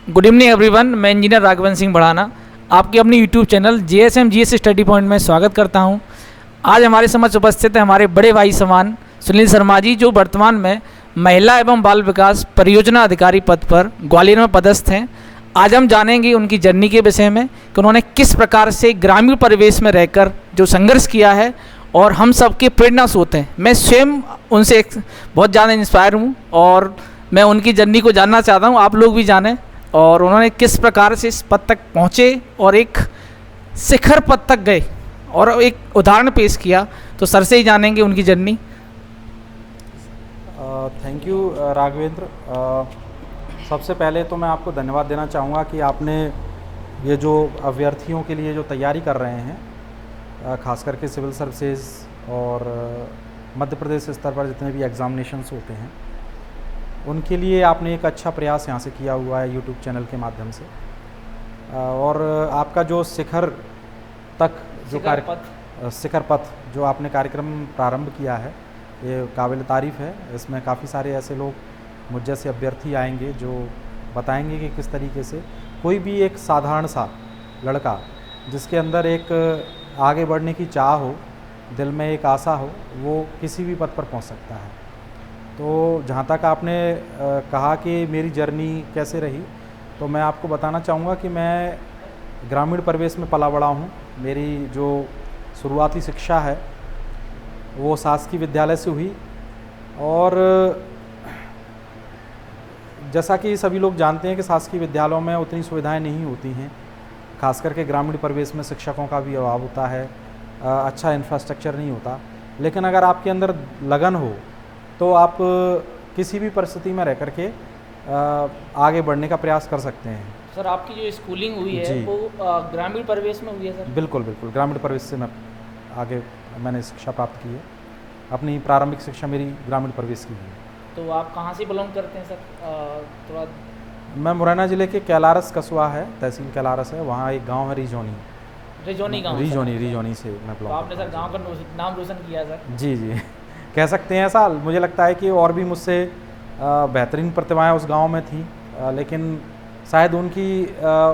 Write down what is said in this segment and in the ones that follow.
Good evening everyone, मैं engineer Raghavan Singh बढ़ाना आपके अपने YouTube channel JSM GS study point में स्वागत करता हूं। आज हमारे समक्ष उपस्थित है हमारे बड़े भाई समान सुनील शर्मा जी, जो वर्तमान में महिला एवं बाल विकास परियोजना अधिकारी पद पर ग्वालियर में पदस्थ हैं। आज हम जानेंगे उनकी जर्नी के विषय में कि उन्होंने किस प्रकार से ग्रामीण परिवेश में रहकर जो संघर्ष किया है और हम सबके प्रेरणा स्रोत हैं। मैं स्वयं उनसे बहुत ज़्यादा इंस्पायर हूँ और मैं उनकी जर्नी को जानना चाहता हूँ, आप लोग भी जानें और उन्होंने किस प्रकार से इस पद तक पहुँचे और एक शिखर पद तक गए और एक उदाहरण पेश किया। तो सर से ही जानेंगे उनकी जर्नी। Thank you Raghavendra. सबसे पहले तो मैं आपको धन्यवाद देना चाहूँगा कि आपने ये जो अभ्यर्थियों के लिए जो तैयारी कर रहे हैं, ख़ास करके सिविल सर्विसेज और मध्य प्रदेश स्तर पर जितने भी एग्ज़ामिनेशंस होते हैं, उनके लिए आपने एक अच्छा प्रयास यहाँ से किया हुआ है यूट्यूब चैनल के माध्यम से। और आपका जो शिखर तक जो शिखर पथ जो आपने कार्यक्रम प्रारंभ किया है, ये काबिल तारीफ़ है। इसमें काफ़ी सारे ऐसे लोग मुझ जैसे अभ्यर्थी आएंगे जो बताएंगे कि किस तरीके से कोई भी एक साधारण सा लड़का जिसके अंदर एक आगे बढ़ने की चाह हो, दिल में एक आशा हो, वो किसी भी पद पर पहुंच सकता है। तो जहाँ तक आपने कहा कि मेरी जर्नी कैसे रही, तो मैं आपको बताना चाहूँगा कि मैं ग्रामीण परिवेश में पला बड़ा हूँ। मेरी जो शुरुआती शिक्षा है वो शासकीय विद्यालय से हुई और जैसा कि सभी लोग जानते हैं कि शासकीय विद्यालयों में उतनी सुविधाएं नहीं होती हैं, खास करके ग्रामीण परिवेश में शिक्षकों का भी अभाव होता है, अच्छा इंफ्रास्ट्रक्चर नहीं होता। लेकिन अगर आपके अंदर लगन हो तो आप किसी भी परिस्थिति में रह करके आगे बढ़ने का प्रयास कर सकते हैं। सर, आपकी जो स्कूलिंग हुई है वो ग्रामीण परिवेश में हुई है सर? बिल्कुल बिल्कुल, ग्रामीण परिवेश से मैं आगे मैंने शिक्षा प्राप्त की है। अपनी प्रारंभिक शिक्षा मेरी ग्रामीण परिवेश की है। तो आप कहाँ से बिलोंग करते हैं सर? थोड़ा मैं मुरैना जिले के कैलारस कस्बा है, तहसील कैलारस है, वहाँ एक गाँव है रिजोनी गाँव। रिजोनी से मैं तो आपने सर गाँव का नाम रोशन किया सर। जी कह सकते हैं ऐसा। मुझे लगता है कि और भी मुझसे बेहतरीन प्रतिभाएं उस गांव में थी, लेकिन शायद उनकी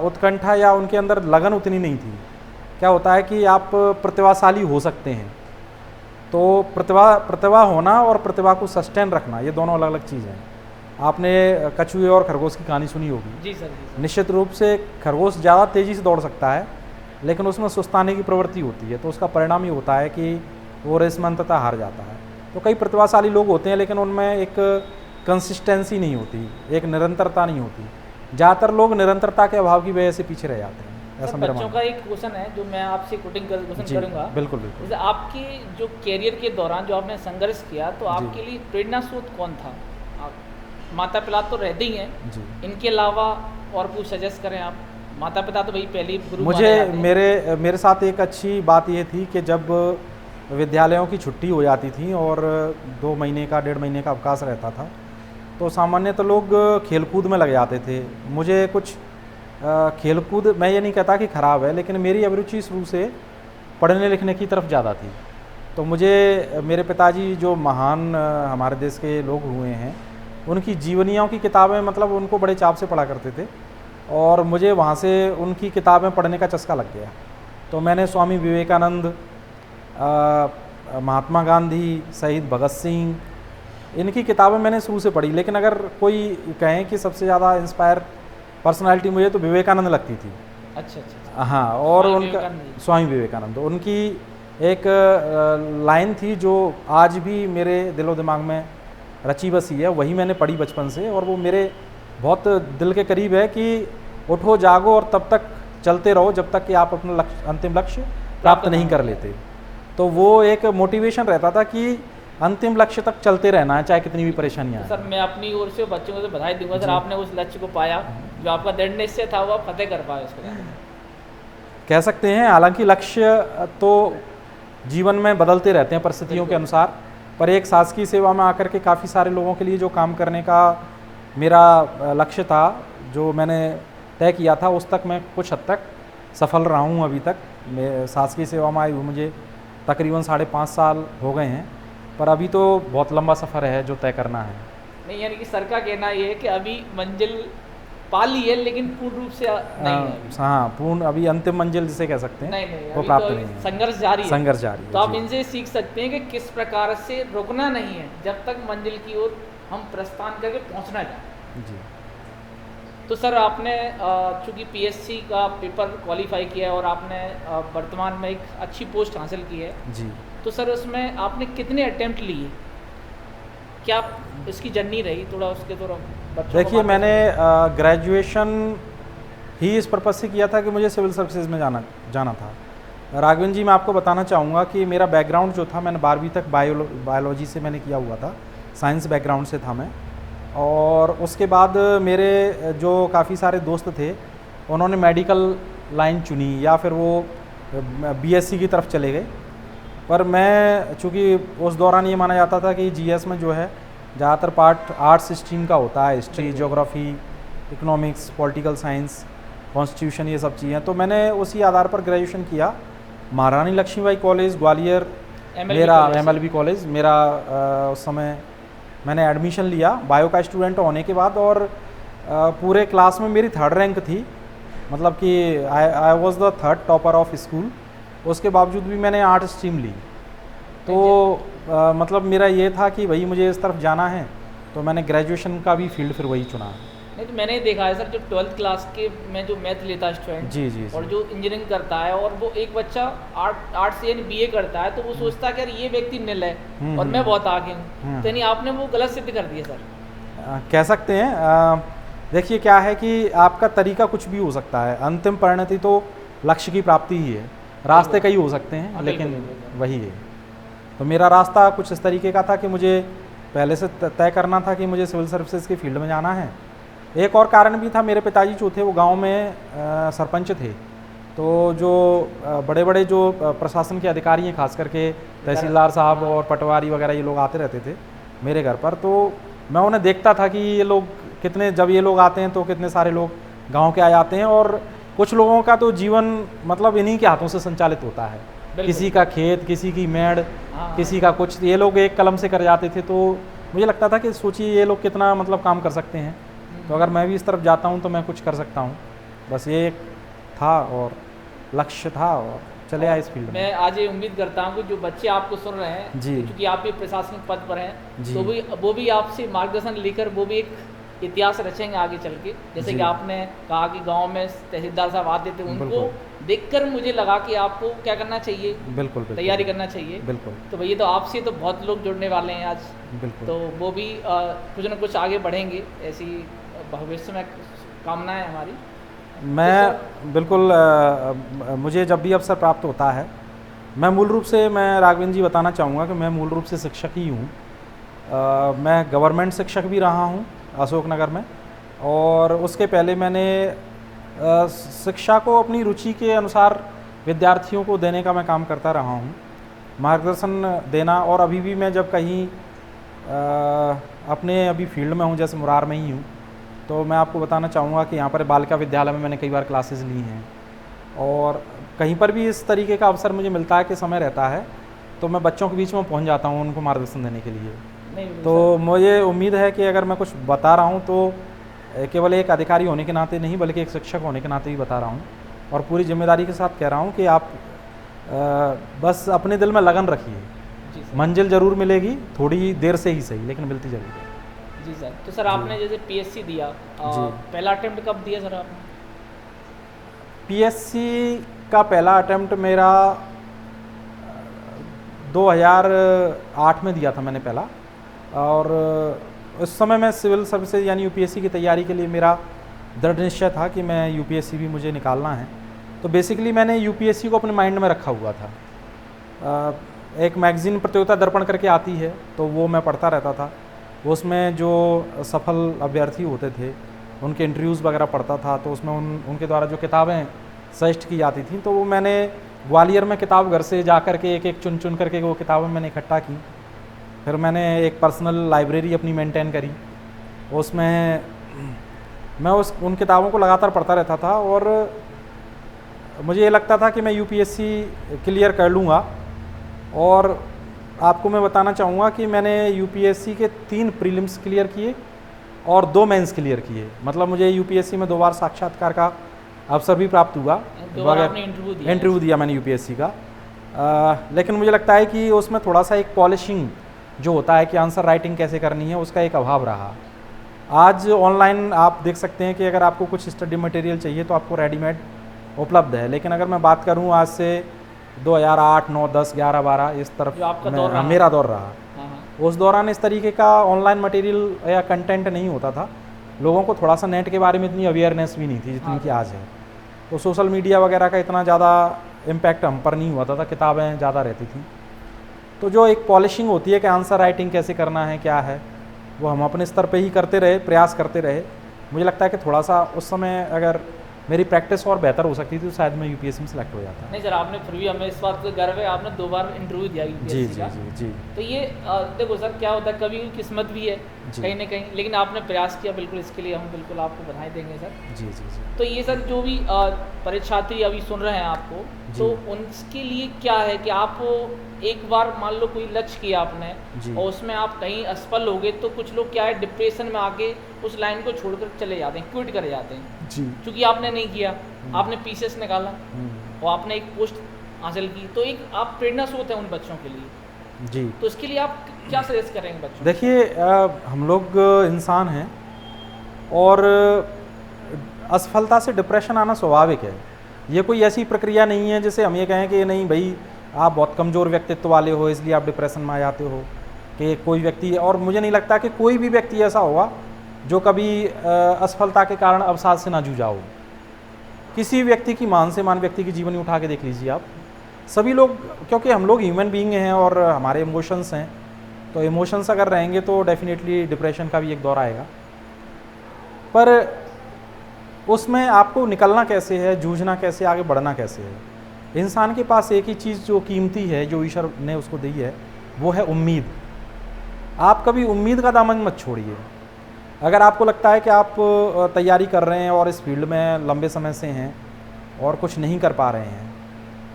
उत्कंठा या उनके अंदर लगन उतनी नहीं थी। क्या होता है कि आप प्रतिभाशाली हो सकते हैं, तो प्रतिभा होना और प्रतिभा को सस्टेन रखना, ये दोनों अलग अलग चीज़ें हैं। आपने कछुए और खरगोश की कहानी सुनी होगी। जी सर। निश्चित रूप से खरगोश ज़्यादा तेज़ी से दौड़ सकता है, लेकिन उसमें सुस्ताने की प्रवृत्ति होती है, तो उसका परिणाम ये होता है कि वो रेस में अंततः हार जाता है। तो कई प्रतिभाशाली लोग होते हैं, लेकिन उनमें एक कंसिस्टेंसी नहीं होती, एक निरंतरता नहीं होती। ज़्यादातर लोग निरंतरता के अभाव की वजह से पीछे रह जाते हैं। ऐसा मेरा बच्चों का एक क्वेश्चन है जो मैं आपसे क्वेश्चन करूंगा। बिल्कुल। जैसे आपकी जो कैरियर के दौरान जो आपने संघर्ष किया, तो आपके लिए प्रेरणा स्रोत कौन था? आप माता पिता तो रहते ही हैं जी, इनके अलावा और कुछ सजेस्ट करें आप? माता पिता तो भाई पहले गुरु मुझे मेरे साथ एक अच्छी बात ये थी कि जब विद्यालयों की छुट्टी हो जाती थी और 2 महीने का 1.5 महीने का अवकाश रहता था, तो सामान्यतः लोग खेलकूद में लग जाते थे। मुझे कुछ खेलकूद, मैं ये नहीं कहता कि ख़राब है, लेकिन मेरी अभिरुचि शुरू से पढ़ने लिखने की तरफ ज़्यादा थी। तो मुझे मेरे पिताजी जो महान हमारे देश के लोग हुए हैं, उनकी जीवनियों की किताबें मतलब उनको बड़े चाव से पढ़ा करते थे और मुझे वहाँ से उनकी किताबें पढ़ने का चस्का लग गया। तो मैंने स्वामी विवेकानंद, महात्मा गांधी, शहीद भगत सिंह, इनकी किताबें मैंने शुरू से पढ़ी। लेकिन अगर कोई कहें कि सबसे ज़्यादा इंस्पायर पर्सनालिटी मुझे तो विवेकानंद लगती थी। अच्छा। हाँ, और उनका स्वामी विवेकानंद, उनकी एक लाइन थी जो आज भी मेरे दिलो दिमाग में रची बसी है। वही मैंने पढ़ी बचपन से और वो मेरे बहुत दिल के करीब है कि उठो जागो और तब तक चलते रहो जब तक कि आप अपना अंतिम लक्ष्य प्राप्त नहीं कर लेते। तो वो एक मोटिवेशन रहता था कि अंतिम लक्ष्य तक चलते रहना है, चाहे कितनी भी परेशानियां सर मैं अपनी ओर से बच्चों को बधाई दूंगा सर, आपने उस लक्ष्य को पाया जो आपका दृढ़ निश्चय था, वो आप फतेह कर पाए उसको कह सकते हैं। हालांकि लक्ष्य तो जीवन में बदलते रहते हैं परिस्थितियों के अनुसार, पर एक शासकीय सेवा में आकर के काफ़ी सारे लोगों के लिए जो काम करने का मेरा लक्ष्य था, जो मैंने तय किया था, उस तक मैं कुछ हद तक सफल रहा हूँ। अभी तक मैं शासकीय सेवा में आई हूँ, मुझे तकरीबन 5.5 साल हो गए हैं, पर अभी तो बहुत लंबा सफ़र है जो तय करना है। नहीं, यानी कि सर का कहना ये है कि अभी मंजिल पा ली है लेकिन पूर्ण रूप से नहीं है अभी। हाँ, पूर्ण अभी अंतिम मंजिल जिसे कह सकते हैं, नहीं वो अभी प्राप्त तो नहीं है। संघर्ष जारी है। संघर्ष जारी है तो आप जी। इनसे सीख सकते हैं कि किस प्रकार से रुकना नहीं है जब तक मंजिल की ओर हम प्रस्थान करके पहुंचना चाहें। जी। तो सर आपने चूँकि पीएससी का पेपर क्वालिफाई किया है और आपने वर्तमान में एक अच्छी पोस्ट हासिल की है, जी। तो सर उसमें आपने कितने अटेम्प्ट लिए, क्या इसकी जर्नी रही, थोड़ा उसके थोड़ा बच्चों को देखिए, बातें मैंने ग्रेजुएशन ही इस पर्पज़ से किया था कि मुझे सिविल सर्विसेज में जाना था। राघवेंद्र जी, मैं आपको बताना चाहूँगा कि मेरा बैकग्राउंड जो था, मैंने 12वीं तक बायोलॉजी से मैंने किया हुआ था, साइंस बैकग्राउंड से था मैं। और उसके बाद मेरे जो काफ़ी सारे दोस्त थे, उन्होंने मेडिकल लाइन चुनी या फिर वो बीएससी की तरफ चले गए। पर मैं, चूँकि उस दौरान ये माना जाता था कि जीएस में जो है ज़्यादातर पार्ट आर्ट्स स्ट्रीम का होता है, history, geography, economics, political science, constitution, ये सब चीज़ें। तो मैंने उसी आधार पर ग्रेजुएशन किया। महारानी लक्ष्मीबाई कॉलेज ग्वालियर मेरा MLB कॉलेज मेरा उस समय मैंने एडमिशन लिया बायो का स्टूडेंट होने के बाद, और पूरे क्लास में मेरी 3rd रैंक थी, मतलब कि I was the 3rd topper of school. उसके बावजूद भी मैंने आर्ट स्ट्रीम ली। तो मतलब मेरा ये था कि भाई मुझे इस तरफ जाना है, तो मैंने ग्रेजुएशन का भी फील्ड फिर वही चुना। नहीं तो मैंने देखा है सर, जो 12th क्लास के में जो मैथ लेता है स्टूडेंट, जी जी और जो इंजीनियरिंग करता है, और वो एक बच्चा आर्ट से यानी BA करता है, तो वो सोचता है कि यार ये व्यक्ति निल है और मैं बहुत आगे हूँ, तो यानी आपने वो गलत सिद्ध कर दिया सर। कह सकते हैं। देखिए, क्या है कि आपका तरीका कुछ भी हो सकता है, अंतिम परिणति तो लक्ष्य की प्राप्ति ही है। रास्ते कई हो सकते हैं, लेकिन वही है। तो मेरा रास्ता कुछ इस तरीके का था कि मुझे पहले से तय करना था कि मुझे सिविल सर्विसेज के फील्ड में जाना है। एक और कारण भी था, मेरे पिताजी जो थे वो गांव में सरपंच थे। तो जो बड़े बड़े जो प्रशासन के अधिकारी हैं, खास करके तहसीलदार साहब और पटवारी वगैरह, ये लोग आते रहते थे मेरे घर पर। तो मैं उन्हें देखता था कि ये लोग कितने, जब ये लोग आते हैं तो कितने सारे लोग गांव के आ जाते हैं, और कुछ लोगों का तो जीवन मतलब इन्हीं के हाथों से संचालित होता है। किसी का खेत, किसी की मेड़, किसी का कुछ, ये लोग एक कलम से कर जाते थे। तो मुझे लगता था कि सोचिए ये लोग कितना मतलब काम कर सकते हैं, तो अगर मैं भी इस तरफ जाता हूँ तो मैं कुछ कर सकता हूँ। बस ये एक था और लक्ष्य था, और चले आए इस फील्ड में। मैं आज ये उम्मीद करता हूँ कि जो बच्चे आपको सुन रहे हैं जी, क्योंकि आप भी प्रशासनिक पद पर हैं, जी, तो वो भी आपसे मार्गदर्शन लेकर वो भी एक इतिहास रचेंगे आगे चल के। जैसे कि आपने कहा कि गांव में तहसीलदार साहब आते थे, उनको देखकर मुझे लगा कि आपको क्या करना चाहिए, बिल्कुल तैयारी करना चाहिए। बिल्कुल। तो भैया, तो आपसे तो बहुत लोग जुड़ने वाले हैं आज, बिल्कुल। तो वो भी कुछ ना कुछ आगे बढ़ेंगे, ऐसी भविष्य में कामना है हमारी। मैं बिल्कुल, मुझे जब भी अवसर प्राप्त होता है, मैं मूल रूप से, मैं राघवेंद्र जी बताना चाहूँगा कि मैं मूल रूप से शिक्षक ही हूँ। मैं गवर्नमेंट शिक्षक भी रहा हूँ अशोकनगर में, और उसके पहले मैंने शिक्षा को अपनी रुचि के अनुसार विद्यार्थियों को देने का मैं काम करता रहा हूँ, मार्गदर्शन देना। और अभी भी मैं जब कहीं अपने अभी फील्ड में हूँ, जैसे मुरार में ही हूँ, तो मैं आपको बताना चाहूँगा कि यहाँ पर बालिका विद्यालय में मैंने कई बार क्लासेस ली हैं, और कहीं पर भी इस तरीके का अवसर मुझे मिलता है कि समय रहता है, तो मैं बच्चों के बीच में पहुँच जाता हूँ उनको मार्गदर्शन देने के लिए। तो मुझे उम्मीद है कि अगर मैं कुछ बता रहा हूँ तो केवल एक अधिकारी होने के नाते नहीं, बल्कि एक शिक्षक होने के नाते भी बता रहा हूँ, और पूरी जिम्मेदारी के साथ कह रहा हूँ कि आप बस अपने दिल में लगन रखिए, मंजिल ज़रूर मिलेगी, थोड़ी देर से ही सही, लेकिन मिलती ज़रूर है। जी सर। तो सर आपने जैसे पीएससी दिया, पहला अटेम्प्ट कब दिया सर आपने? पीएससी का पहला अटेम्प्ट मेरा 2008 में दिया था मैंने पहला, और उस समय मैं सिविल सर्विसेज यानी यूपीएससी की तैयारी के लिए मेरा दृढ़ निश्चय था कि मैं यूपीएससी भी मुझे निकालना है। तो बेसिकली मैंने यूपीएससी को अपने माइंड में रखा हुआ था। एक मैगज़ीन प्रतियोगिता दर्पण करके आती है, तो वो मैं पढ़ता रहता था। उसमें जो सफल अभ्यर्थी होते थे उनके इंटरव्यूज़ वगैरह पढ़ता था, तो उसमें उनके द्वारा जो किताबें सजेस्ट की जाती थी, तो वो मैंने ग्वालियर में किताब घर से जा कर के एक एक चुन करके वो किताबें मैंने इकट्ठा की। फिर मैंने एक पर्सनल लाइब्रेरी अपनी मेंटेन करी, उसमें मैं उन किताबों को लगातार पढ़ता रहता था, और मुझे ये लगता था कि मैं यूपीएससी क्लियर कर लूँगा। और आपको मैं बताना चाहूँगा कि मैंने यूपीएससी के 3 प्रीलिम्स क्लियर किए, और 2 मेंस क्लियर किए। मतलब मुझे यूपीएससी में 2 बार साक्षात्कार का अवसर भी प्राप्त हुआ। 2 बार आपने इंटरव्यू दिया मैंने यूपीएससी का। लेकिन मुझे लगता है कि उसमें थोड़ा सा एक पॉलिशिंग जो होता है कि आंसर राइटिंग कैसे करनी है, उसका एक अभाव रहा। आज ऑनलाइन आप देख सकते हैं कि अगर आपको कुछ स्टडी मटेरियल चाहिए तो आपको रेडीमेड उपलब्ध है। लेकिन अगर मैं बात करूं आज से 2008, 9, 10, 11, 12 इस तरफ जो आपका दौर रहा। मेरा दौर रहा, हाँ, हाँ। उस दौरान इस तरीके का ऑनलाइन मटेरियल या कंटेंट नहीं होता था। लोगों को थोड़ा सा नेट के बारे में इतनी अवेयरनेस भी नहीं थी जितनी कि आज है। तो सोशल मीडिया वगैरह का इतना ज़्यादा इम्पैक्ट हम पर नहीं हुआ था, किताबें ज़्यादा रहती थी। तो जो एक पॉलिशिंग होती है कि आंसर राइटिंग कैसे करना है, क्या है, वो हम अपने स्तर पे ही करते रहे, प्रयास करते रहे। मुझे लगता है कि थोड़ा सा उस समय अगर मेरी प्रैक्टिस और बेहतर हो सकती थी तो शायद मैं यूपीएससी में सिलेक्ट हो जाता। नहीं सर, आपने फिर भी हमें इस बात का गर्व है, आपने 2 बार इंटरव्यू दिया जी यूपीएससी जी का। जी जी तो ये देखो सर, क्या होता है, कभी किस्मत भी है जी। कहीं ना कहीं, लेकिन आपने प्रयास किया, बिल्कुल इसके लिए हम बिल्कुल आपको बधाई देंगे सर। जी जी जी। तो ये सर जो भी परीक्षार्थी अभी सुन रहे हैं आपको, जी। तो उनके लिए क्या है कि आप एक बार मान लो कोई लक्ष्य किया आपने जी। और उसमें आप कहीं असफल हो गए, तो कुछ लोग क्या है डिप्रेशन में आके उस लाइन को छोड़कर चले जाते हैं, क्विट कर जाते हैं। जी। क्योंकि आपने नहीं किया, आपने पीसीएस निकाला और आपने एक पोस्ट हासिल की, तो एक आप प्रेरणा स्रोत है उन बच्चों के लिए। जी। तो इसके लिए आप क्या सजेस्ट करेंगे बच्चों को? देखिए, हम लोग इंसान हैं और असफलता से डिप्रेशन आना स्वाभाविक है। ये कोई ऐसी प्रक्रिया नहीं है जैसे हम ये कहें कि नहीं भाई आप बहुत कमज़ोर व्यक्तित्व वाले हो इसलिए आप डिप्रेशन में आ जाते हो, कि कोई व्यक्ति, और मुझे नहीं लगता कि कोई भी व्यक्ति ऐसा होगा जो कभी असफलता के कारण अवसाद से ना जूझा हो। किसी व्यक्ति की मान से मान व्यक्ति की जीवनी उठा के देख लीजिए आप, सभी लोग, क्योंकि हम लोग ह्यूमन बीइंग हैं और हमारे इमोशंस हैं, तो इमोशंस अगर रहेंगे तो डेफिनेटली डिप्रेशन का भी एक दौर आएगा। पर उसमें आपको निकलना कैसे है, जूझना कैसे, आगे बढ़ना कैसे है। इंसान के पास एक ही चीज़ जो कीमती है, जो ईश्वर ने उसको दी है, वो है उम्मीद। आप कभी उम्मीद का दामन मत छोड़िए। अगर आपको लगता है कि आप तैयारी कर रहे हैं और इस फील्ड में लंबे समय से हैं और कुछ नहीं कर पा रहे हैं,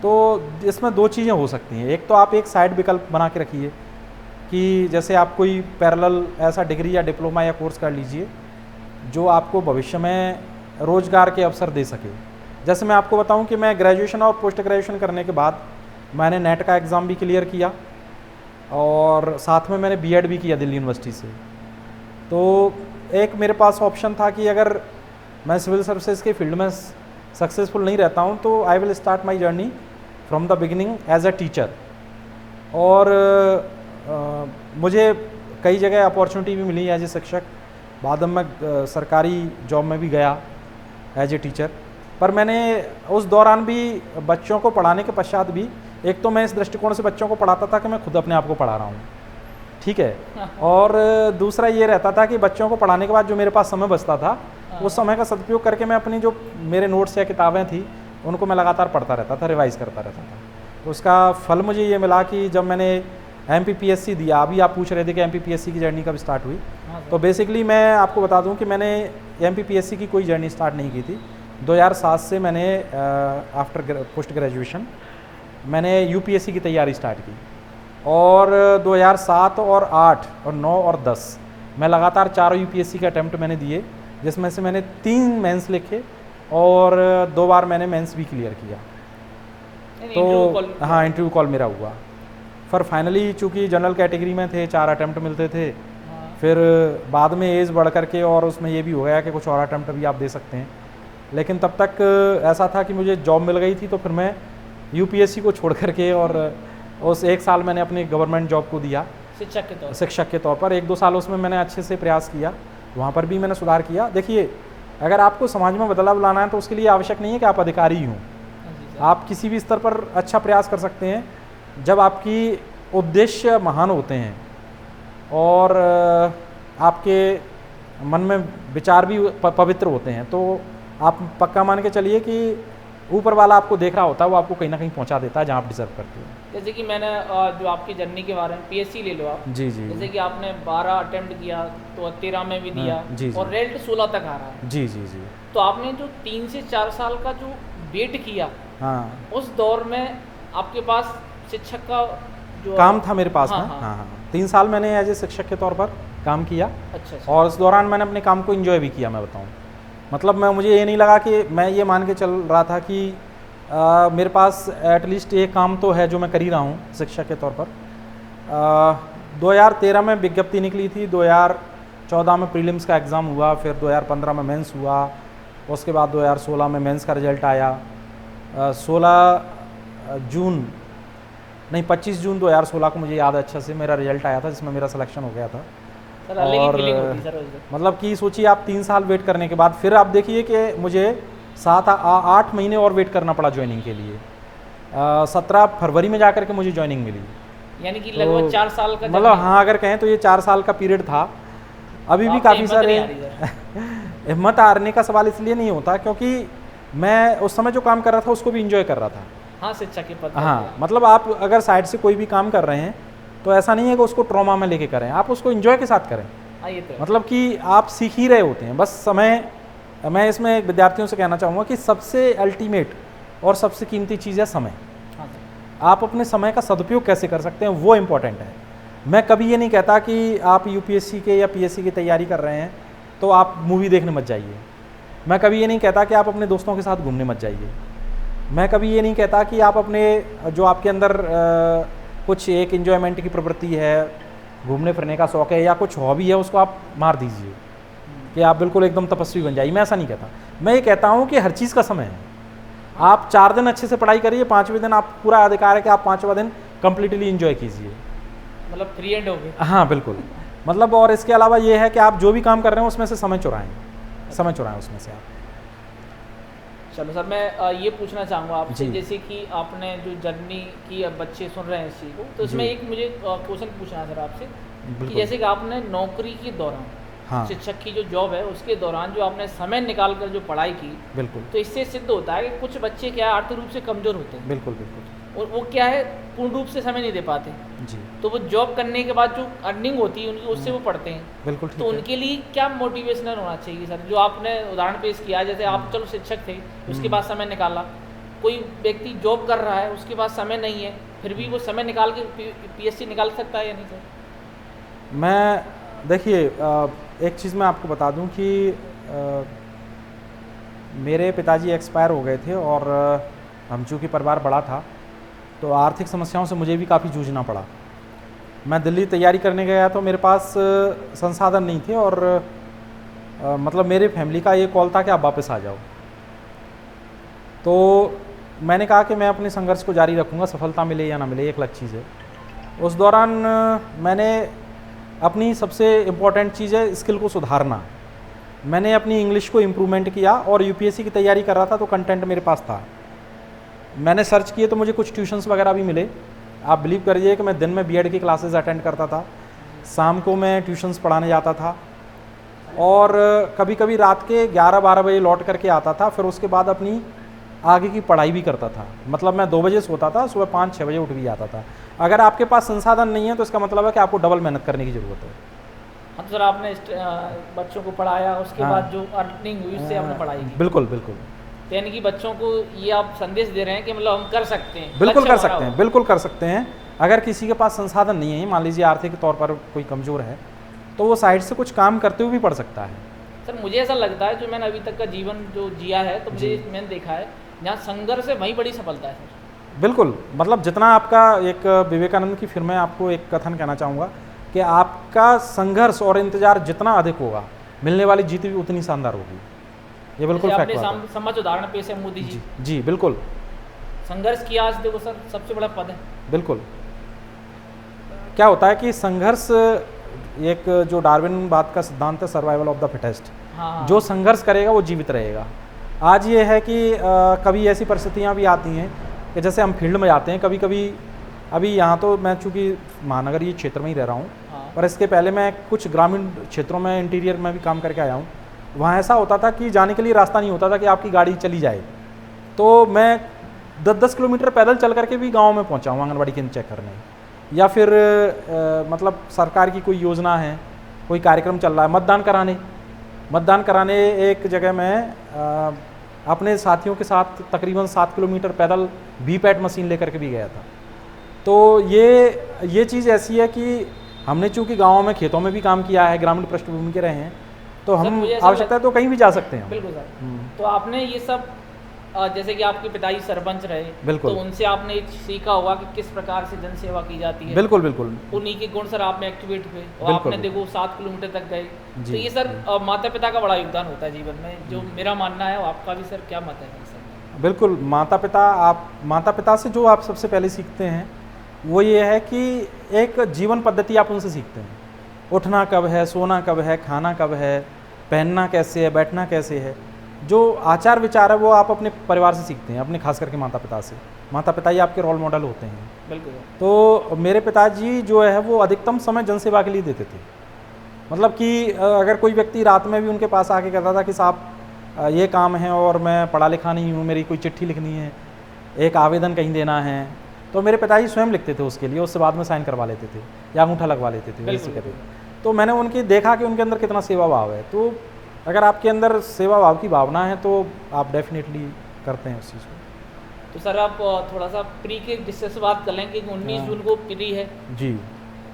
तो इसमें 2 चीज़ें हो सकती हैं। एक तो आप एक साइड विकल्प बना के रखिए कि जैसे आप कोई पैरेलल ऐसा डिग्री या डिप्लोमा या कोर्स कर लीजिए जो आपको भविष्य में रोज़गार के अवसर दे सके। जैसे मैं आपको बताऊं कि मैं ग्रेजुएशन और पोस्ट ग्रेजुएशन करने के बाद मैंने नेट का एग्ज़ाम भी क्लियर किया और साथ में मैंने बीएड भी किया दिल्ली यूनिवर्सिटी से। तो एक मेरे पास ऑप्शन था कि अगर मैं सिविल सर्विसेज के फील्ड में सक्सेसफुल नहीं रहता हूं तो I will start my journey from the beginning as a teacher. और मुझे कई जगह अपॉर्चुनिटी भी मिली एज ए शिक्षक। बाद में मैं सरकारी जॉब में भी गया एज ए टीचर। पर मैंने उस दौरान भी बच्चों को पढ़ाने के पश्चात भी, एक तो मैं इस दृष्टिकोण से बच्चों को पढ़ाता था कि मैं खुद अपने आप को पढ़ा रहा हूँ, ठीक है, और दूसरा ये रहता था कि बच्चों को पढ़ाने के बाद जो मेरे पास समय बचता था उस समय का सदुपयोग करके मैं अपनी जो मेरे नोट्स या किताबें थी उनको मैं लगातार पढ़ता रहता था, रिवाइज़ करता रहता था। तो उसका फल मुझे ये मिला कि जब मैंने MPPSC दिया, अभी आप पूछ रहे थे कि MPPSC की जर्नी कब स्टार्ट हुई, तो बेसिकली मैं आपको बता दूं कि मैंने MPPSC की कोई जर्नी स्टार्ट नहीं की थी। 2007 से मैंने आफ्टर पोस्ट ग्रेजुएशन मैंने UPSC की तैयारी स्टार्ट की और 2007 और 8 और 9 और 10 मैं लगातार 4 UPSC के अटैम्प्ट मैंने दिए, जिसमें से मैंने 3 मेंस लिखे और 2 बार मैंने मेंस भी क्लियर किया। तो हाँ, इंटरव्यू कॉल मेरा हुआ। पर फाइनली चूँकि जनरल कैटेगरी में थे, 4 अटैम्प्ट मिलते थे, फिर बाद में एज बढ़ करके और उसमें ये भी हो गया कि कुछ और अटैम्प्ट भी आप दे सकते हैं। लेकिन तब तक ऐसा था कि मुझे जॉब मिल गई थी, तो फिर मैं UPSC को छोड़ करके और उस 1 साल मैंने अपनी गवर्नमेंट जॉब को दिया शिक्षक के तौर पर। 1-2 साल उसमें मैंने अच्छे से प्रयास किया, वहाँ पर भी मैंने सुधार किया। देखिए, अगर आपको समाज में बदलाव लाना है तो उसके लिए आवश्यक नहीं है कि आप अधिकारी ही हों, आप किसी भी स्तर पर अच्छा प्रयास कर सकते हैं जब आपकी उद्देश्य महान होते हैं और आपके मन में विचार भी पवित्र होते हैं। तो आप पक्का मान के चलिए कि ऊपर वाला आपको देख रहा होता है, वो आपको कहीं ना कहीं पहुंचा देता है जहां आप डिजर्व करते हो। जैसे कि मैंने जो आपकी जर्नी के बारे में PSC ले लो आप, जी जी, जैसे कि आपने 12 अटेम्प्ट किया तो 13 में भी दिया, जी, जी, और रेल्ट 16 तक आ रहा है। जी जी जी। तो आपने जो 3 से 4 साल का जो वेट किया, हाँ, उस दौर में आपके पास शिक्षक का जो काम था मेरे पास हाँ, में। हाँ। हाँ हाँ, 3 साल मैंने एज ए शिक्षक के तौर पर काम किया अच्छा अच्छा। और उस दौरान मैंने अपने काम को एंजॉय भी किया, मैं बताऊं। मतलब मुझे ये नहीं लगा कि मैं ये मान के चल रहा था कि मेरे पास एटलीस्ट ये काम तो है जो मैं कर ही रहा हूँ शिक्षक के तौर पर। 2013 में विज्ञप्ति निकली थी, 2014 में प्रीलिम्स का एग्ज़ाम हुआ, फिर 2015 में मेंस हुआ, उसके बाद 2016 में मेंस का रिजल्ट आया। 25 जून 2016 को मुझे याद है अच्छे से, मेरा रिजल्ट आया था जिसमें मेरा सिलेक्शन हो गया था। सर अलग ही फीलिंग होती है सर उस दिन। मतलब कि सोचिए आप 3 साल वेट करने के बाद फिर आप देखिए कि मुझे 8 महीने और वेट करना पड़ा ज्वाइनिंग के लिए। 17 फरवरी में जाकर के मुझे ज्वाइनिंग मिली। यानी कि लगभग 4 साल का मतलब हाँ, अगर कहें तो ये 4 साल का पीरियड था। अभी भी काफ़ी सारे हिम्मत हारने का सवाल इसलिए नहीं होता क्योंकि मैं उस समय जो काम कर रहा था उसको भी इंजॉय कर रहा था। हाँ, शिक्षक के पद। हाँ, मतलब आप अगर साइड से कोई भी काम कर रहे हैं तो ऐसा नहीं है कि उसको ट्रॉमा में लेके करें, आप उसको एंजॉय के साथ करें। हाँ, ये तो है। मतलब कि आप सीख ही रहे होते हैं। बस समय, मैं इसमें विद्यार्थियों से कहना चाहूँगा कि सबसे अल्टीमेट और सबसे कीमती चीज़ है समय। हाँ सर। आप अपने समय का सदुपयोग कैसे कर सकते हैं वो इम्पोर्टेंट है। मैं कभी ये नहीं कहता कि आप यूपीएससी के या पीएससी की तैयारी कर रहे हैं तो आप मूवी देखने मत जाइए। मैं कभी ये नहीं कहता कि आप अपने दोस्तों के साथ घूमने मत जाइए। मैं कभी ये नहीं कहता कि आप अपने जो आपके अंदर कुछ एक इन्जॉयमेंट की प्रवृत्ति है, घूमने फिरने का शौक़ है या कुछ हॉबी है, उसको आप मार दीजिए कि आप बिल्कुल एकदम तपस्वी बन जाइए। मैं ऐसा नहीं कहता। मैं ये कहता हूँ कि हर चीज़ का समय है। आप 4 दिन अच्छे से पढ़ाई करिए, 5वें दिन आप पूरा अधिकार है कि आप 5वां दिन कंप्लीटली इंजॉय कीजिए। मतलब फ्री एंड हो गया। हाँ बिल्कुल। मतलब और इसके अलावा ये है कि आप जो भी काम कर रहे हैं उसमें से समय चुराएं उसमें से आप। चलो सर, मैं ये पूछना चाहूँगा आपसे, जी। जैसे कि आपने जो जर्नी की, अब बच्चे सुन रहे हैं इस चीज़ को, तो इसमें जी। एक मुझे क्वेश्चन पूछना है सर आपसे कि बिल्कुल। जैसे कि आपने नौकरी के दौरान, हाँ शिक्षक की जो जॉब है उसके दौरान जो आपने समय निकाल कर जो पढ़ाई की, बिल्कुल तो इससे सिद्ध होता है कि कुछ बच्चे क्या है आर्थिक रूप से कमज़ोर होते हैं बिल्कुल बिल्कुल और वो क्या है पूर्ण रूप से समय नहीं दे पाते, जी तो वो जॉब करने के बाद जो अर्निंग होती है उनकी उससे वो पढ़ते हैं। बिल्कुल तो ठीक है। उनके लिए क्या मोटिवेशनल होना चाहिए सर? जो आपने उदाहरण पेश किया, जैसे आप चलो शिक्षक थे, उसके बाद समय निकाला, कोई व्यक्ति जॉब कर रहा है उसके पास समय नहीं है, फिर भी वो समय निकाल के पीएससी निकाल सकता है या नहीं सर? मैं देखिए एक चीज़ मैं आपको बता दूं कि मेरे पिताजी एक्सपायर हो गए थे और हम चूँकि परिवार बड़ा था तो आर्थिक समस्याओं से मुझे भी काफ़ी जूझना पड़ा। मैं दिल्ली तैयारी करने गया तो मेरे पास संसाधन नहीं थे और मतलब मेरे फैमिली का ये कॉल था कि आप वापस आ जाओ। तो मैंने कहा कि मैं अपने संघर्ष को जारी रखूँगा, सफलता मिले या ना मिले एक अलग चीज़ है। उस दौरान मैंने अपनी सबसे इम्पॉर्टेंट चीज़ है स्किल को सुधारना। मैंने अपनी इंग्लिश को इम्प्रूवमेंट किया और यूपीएससी की तैयारी कर रहा था तो कंटेंट मेरे पास था। मैंने सर्च किए तो मुझे कुछ ट्यूशन्स वगैरह भी मिले। आप बिलीव करिए कि मैं दिन में बीएड की क्लासेस अटेंड करता था, शाम को मैं ट्यूशन्स पढ़ाने जाता था और कभी कभी रात के 11-12 बजे लौट करके आता था। फिर उसके बाद अपनी आगे की पढ़ाई भी करता था। मतलब मैं 2 बजे सोता था, सुबह 5-6 बजे उठ भी जाता था। अगर आपके पास संसाधन नहीं है तो इसका मतलब है कि आपको डबल मेहनत करने की ज़रूरत है। हाँ, तो सर आपने बच्चों को पढ़ाया, उसके हाँ। बाद जो अर्निंग हुई उससे आपने पढ़ाई की। बिल्कुल बिल्कुल तो यानी कि बच्चों को ये आप संदेश दे रहे हैं कि मतलब हम कर सकते हैं, बिल्कुल लक्ष्य कर हमारा सकते हैं, हो। बिल्कुल कर सकते हैं। अगर किसी के पास संसाधन नहीं है, मान लीजिए आर्थिक तौर पर कोई कमज़ोर है, तो वो साइड से कुछ काम करते हुए भी पढ़ सकता है। सर मुझे ऐसा लगता है, जो मैंने अभी तक का जीवन जो जिया है, तो मुझे जी। मैंने देखा है जहाँ संघर्ष है वहीं बड़ी सफलता है सर। बिल्कुल, मतलब जितना आपका एक विवेकानंद की फिर मैं आपको एक कथन कहना चाहूँगा कि आपका संघर्ष और इंतज़ार जितना अधिक होगा, मिलने वाली जीत भी उतनी शानदार होगी। ये बिल्कुल जैसे फैक्ट आपने बात है। समझ उदाहरण पेश है मोदी जी, जी बिल्कुल संघर्ष किया, आज देखो सर सबसे बड़ा पद है। बिल्कुल। क्या होता है कि संघर्ष एक जो डार्विनवाद का सिद्धांत है, सर्वाइवल ऑफ द फिटेस्ट, हाँ, जो संघर्ष करेगा वो जीवित रहेगा। आज ये है कि कभी ऐसी परिस्थितियाँ भी आती हैं कि जैसे हम फील्ड में जाते हैं कभी कभी। अभी यहाँ तो मैं चूँकि महानगर ये क्षेत्र में ही रह रहा हूँ, हाँ। पर इसके पहले मैं कुछ ग्रामीण क्षेत्रों में इंटीरियर में भी काम करके आया हूँ। वहाँ ऐसा होता था कि जाने के लिए रास्ता नहीं होता था कि आपकी गाड़ी चली जाए, तो मैं 10-10 किलोमीटर पैदल चल करके भी गाँव में पहुँचा हूँ आंगनबाड़ी केंद्र चेक करने। या फिर मतलब सरकार की कोई योजना है, कोई कार्यक्रम चल रहा है, मतदान कराने एक जगह मैं अपने साथियों के साथ तकरीबन 7 किलोमीटर पैदल वीपैट मशीन लेकर के भी गया था। तो ये चीज़ ऐसी है कि हमने चूँकि गाँव में खेतों में भी काम किया है, ग्रामीण पृष्ठभूमि के रहे हैं, तो सर, हम मुझे ऐसा आवश्यकता है तो कहीं भी जा सकते हैं। बिल्कुल सर। तो आपने ये सब जैसे कि आपके पिताजी सरपंच रहे, बिल्कुल। तो उनसे आपने सीखा होगा कि किस प्रकार से जन सेवा की जाती है। बिल्कुल बिल्कुल। उन्हीं के गुण सर आप में एक्टिवेट हुए और बिल्कुल। आपने देखो 7 किलोमीटर तक गए। जी। तो ये सर माता पिता का बड़ा योगदान होता है जीवन में, जो मेरा मानना है। आपका भी सर क्या मत है सर? बिल्कुल, माता पिता से जो आप सबसे पहले सीखते हैं वो ये है कि एक जीवन पद्धति आप उनसे सीखते हैं। उठना कब है, सोना कब है, खाना कब है, पहनना कैसे है, बैठना कैसे है। जो आचार विचार है वो आप अपने परिवार से सीखते हैं, अपने खास करके माता पिता से। माता पिता ही आपके रोल मॉडल होते हैं। बिल्कुल। तो मेरे पिताजी जो है वो अधिकतम समय जनसेवा के लिए देते थे। मतलब कि अगर कोई व्यक्ति रात में भी उनके पास आके कहता था कि साहब ये काम है और मैं पढ़ा लिखा नहीं हूँ, मेरी कोई चिट्ठी लिखनी है, एक आवेदन कहीं देना है, तो मेरे पिताजी स्वयं लिखते थे उसके लिए, उससे बाद में साइन करवा लेते थे या अंगूठा लगवा लेते थे, वैसे करते। तो मैंने उनकी देखा कि उनके अंदर कितना सेवा भाव है। तो अगर आपके अंदर सेवा भाव की भावना है तो आप डेफिनेटली करते हैं उस चीज़ को। तो सर आप थोड़ा सा प्री के डिस्कस बात कर लेंगे कि 19 जून को प्री है जी,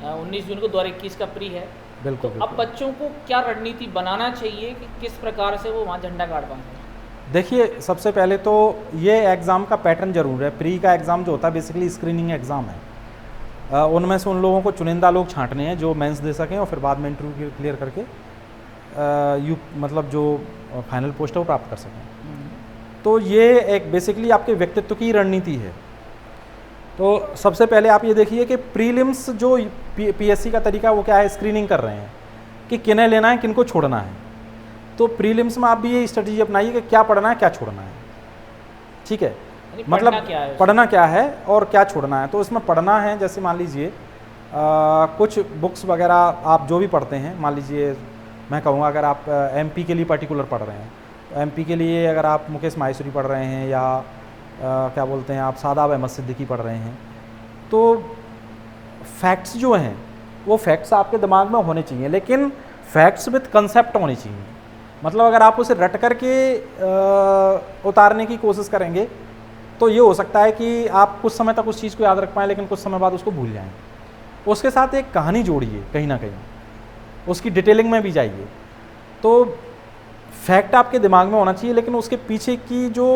19 जून को 2021 का प्री है। बिल्कुल। तो अब बच्चों को क्या रणनीति बनाना चाहिए कि किस प्रकार से वो वहाँ झंडा गाड़ पाएंगे? देखिए, सबसे पहले तो ये एग्ज़ाम का पैटर्न जरूर है। प्री का एग्ज़ाम जो होता है बेसिकली स्क्रीनिंग एग्ज़ाम है। उनमें से उन लोगों को चुनिंदा लोग छांटने हैं जो मेंस दे सकें और फिर बाद में इंटरव्यू क्लियर करके मतलब जो फाइनल पोस्ट है वो प्राप्त कर सकें। तो ये एक बेसिकली आपके व्यक्तित्व की रणनीति है। तो सबसे पहले आप ये देखिए कि प्रीलिम्स जो पीएससी का तरीका वो क्या है, स्क्रीनिंग कर रहे हैं कि किन्हें लेना है, किनको छोड़ना है। तो प्रीलिम्स में आप भी ये स्ट्रेटजी अपनाइए कि क्या पढ़ना है, क्या छोड़ना है। ठीक है, मतलब पढ़ना क्या है और क्या छोड़ना है। तो इसमें पढ़ना है, जैसे मान लीजिए कुछ बुक्स वगैरह आप जो भी पढ़ते हैं, मान लीजिए मैं कहूँगा अगर आप एमपी के लिए पर्टिकुलर पढ़ रहे हैं, तो एमपी के लिए अगर आप मुकेश माहेश्वरी पढ़ रहे हैं या क्या बोलते हैं आप सादाब अहमद सिद्दीकी पढ़ रहे हैं, तो फैक्ट्स जो हैं वो फैक्ट्स आपके दिमाग में होने चाहिए, लेकिन फैक्ट्स विद कंसेप्ट होने चाहिए। मतलब अगर आप उसे रट करके उतारने की कोशिश करेंगे तो ये हो सकता है कि आप कुछ समय तक उस चीज़ को याद रख पाएँ, लेकिन कुछ समय बाद उसको भूल जाएँ। उसके साथ एक कहानी जोड़िए, कहीं ना कहीं उसकी डिटेलिंग में भी जाइए। तो फैक्ट आपके दिमाग में होना चाहिए, लेकिन उसके पीछे की जो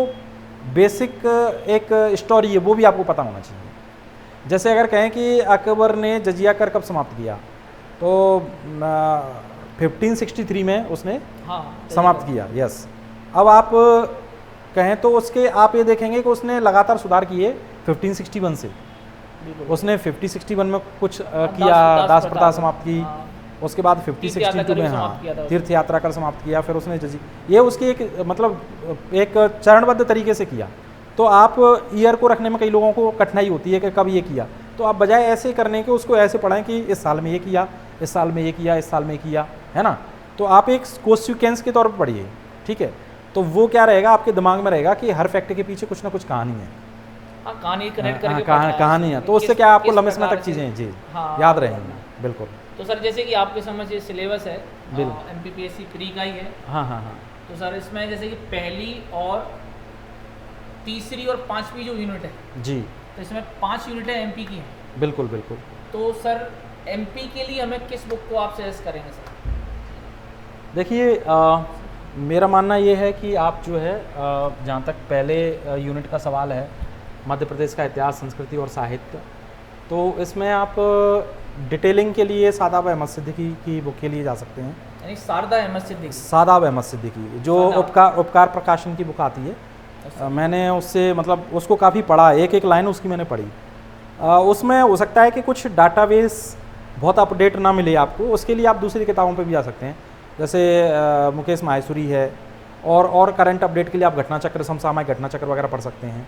बेसिक एक स्टोरी है वो भी आपको पता होना चाहिए। जैसे अगर कहें कि अकबर ने जजिया कर कब समाप्त किया, तो 1563 में उसने समाप्त किया। यस। अब आप कहें तो उसके आप ये देखेंगे कि उसने लगातार सुधार किए 1561 से। उसने 5061 में कुछ किया, दास प्रथा समाप्त की। उसके बाद 5062 में तीर्थ यात्रा कर समाप्त किया। फिर उसने ये उसकी एक मतलब एक चरणबद्ध तरीके से किया। तो आप ईयर को रखने में कई लोगों को कठिनाई होती है कि कब ये किया, तो आप बजाय ऐसे करने के उसको ऐसे पढ़ें कि इस साल में ये किया, इस साल में ये किया, इस साल में किया, है ना। तो आप एक कोसिक्वेंस के तौर पर पढ़िए, ठीक है। तो वो क्या रहेगा, आपके दिमाग में रहेगा कि हर फैक्ट के पीछे कुछ ना कुछ कहानी है, कहानी कनेक्ट करके कहानी है। तो उससे क्या आपको लंबे समय तक चीज़ें जी याद रहेंगी। बिल्कुल। तो सर जैसे कि आपके समझ ये सिलेबस है एमपीपीएससी प्री का ही है। हाँ हाँ हाँ। तो सर इसमें जैसे कि पहली और तीसरी और पांचवी जो यूनिट है जी, तो इसमें 5 यूनिटें एमपी की हैं। बिल्कुल बिल्कुल। तो सर एमपी के लिए हमें किस बुक को आप सजेस्ट करेंगे सर? देखिए मेरा मानना ये है कि आप जो है जहाँ तक पहले यूनिट का सवाल है मध्य प्रदेश का इतिहास, संस्कृति और साहित्य, तो इसमें आप डिटेलिंग के लिए सादाब अहमद सिद्दीकी की बुक के लिए जा सकते हैं। यानी सादाब अहमद सिद्दीकी जो उपकार प्रकाशन की बुक आती है। मैंने उससे मतलब उसको काफ़ी पढ़ा, एक एक लाइन उसकी मैंने पढ़ी। उसमें हो सकता है कि कुछ डाटाबेस बहुत अपडेट ना मिले आपको, उसके लिए आप दूसरी किताबों पे भी जा सकते हैं। जैसे मुकेश माहेश्वरी है, और करंट अपडेट के लिए आप घटना चक्र, समसामयिक घटना चक्र वगैरह पढ़ सकते हैं।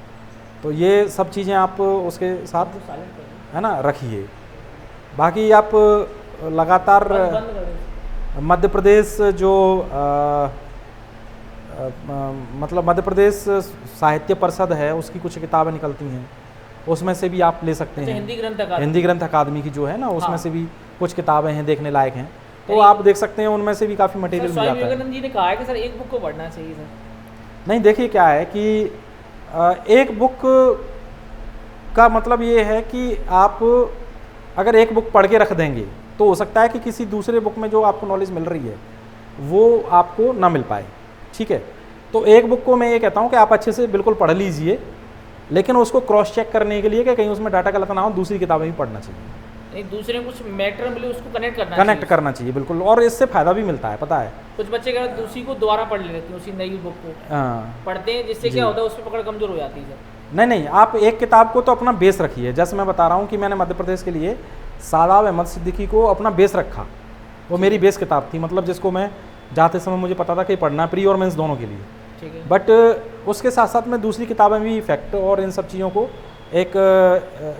तो ये सब चीज़ें आप उसके साथ है ना रखिए। बाकी आप लगातार मध्य प्रदेश जो मतलब मध्य प्रदेश साहित्य परिषद है उसकी कुछ किताबें निकलती हैं, उसमें से भी आप ले सकते हैं। हिंदी ग्रंथ अकादमी की जो है ना, उसमें से भी कुछ किताबें हैं देखने लायक हैं, तो आप देख सकते हैं। उनमें से भी काफ़ी मटेरियल मिल जाता है। विवेकानंद जी ने कहा है कि सर एक बुक को पढ़ना चाहिए सर। नहीं, देखिए क्या है कि एक बुक का मतलब ये है कि आप अगर एक बुक पढ़ के रख देंगे तो हो सकता है कि किसी दूसरे बुक में जो आपको नॉलेज मिल रही है वो आपको ना मिल पाए, ठीक है। तो एक बुक को मैं ये कहता हूँ कि आप अच्छे से बिल्कुल पढ़ लीजिए, लेकिन उसको क्रॉस चेक करने के लिए कि कहीं उसमें डाटा गलत ना हो, दूसरी किताबें भी पढ़ना चाहिए। एक दूसरे में कुछ मैटर मिले उसको कनेक्ट करना चाहिए बिल्कुल, और इससे फ़ायदा भी मिलता है, पता है। कुछ बच्चे क्या दूसरी को दोबारा पढ़ लेते हैं, उसी नई बुक को पढ़ते हैं, जिससे क्या होता है उसमें पकड़ कमजोर हो जाती है। नहीं, आप एक किताब को तो अपना बेस रखिए। जैसे मैं बता रहा हूँ कि मैंने मध्य प्रदेश के लिए सादाब अहमद सिद्दीकी को अपना बेस रखा, वो मेरी बेस किताब थी, मतलब जिसको मैं जाते समय मुझे पता था कि पढ़ना प्री और मेंस दोनों के लिए, ठीक है। बट उसके साथ साथ मैं दूसरी किताबें भी फैक्ट और इन सब चीज़ों को एक